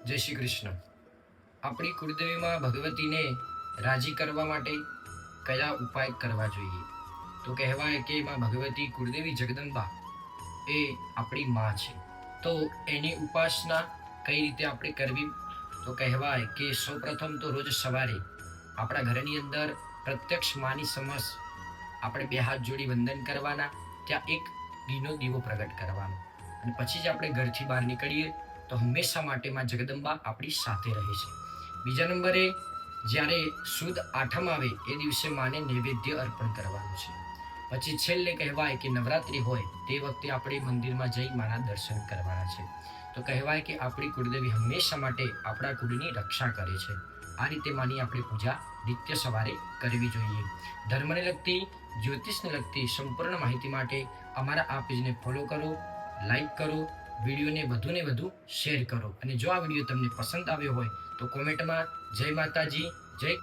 જય શ્રી કૃષ્ણ। આપણી કુળદેવીમાં ભગવતીને રાજી કરવા માટે કયા ઉપાય કરવા જોઈએ? તો કહેવાય કે માં ભગવતી કુળદેવી જગદંબા એ આપણી માં છે, તો એની ઉપાસના કઈ રીતે આપણે કરવી? તો કહેવાય કે સૌપ્રથમ તો રોજ સવારે આપણા ઘરની અંદર પ્રત્યક્ષ માની સમક્ષ આપણે બે હાથ જોડી વંદન કરવાના, ત્યાં એક ઘીનો દીવો પ્રગટ કરવાનો, અને પછી જ આપણે ઘરથી બહાર નીકળીએ તો હંમેશા માટે માં જગદંબા આપણી સાથે રહે છે। બીજા નંબરે જ્યારે સુદ આઠમ આવે એ દિવસે માને નૈવેદ્ય અર્પણ કરવાનું છે। પછી છેલ્લે કહેવાય કે નવરાત્રિ હોય તે વખતે આપણે મંદિરમાં જઈ માના દર્શન કરવાના છે। તો કહેવાય કે આપણી કુળદેવી હંમેશા માટે આપણા કુળની રક્ષા કરે છે। આ રીતે માની આપણે પૂજા નિત્ય સવારે કરવી જોઈએ। ધર્મને લગતી, જ્યોતિષને લગતી સંપૂર્ણ માહિતી માટે અમારા આ પેજને ફોલો કરો, લાઈક કરો, વિડીયોને વધુને વધુ શેર કરો, અને જો આ વિડીયો તમને પસંદ આવ્યો હોય તો કોમેન્ટમાં જય માતાજી, જય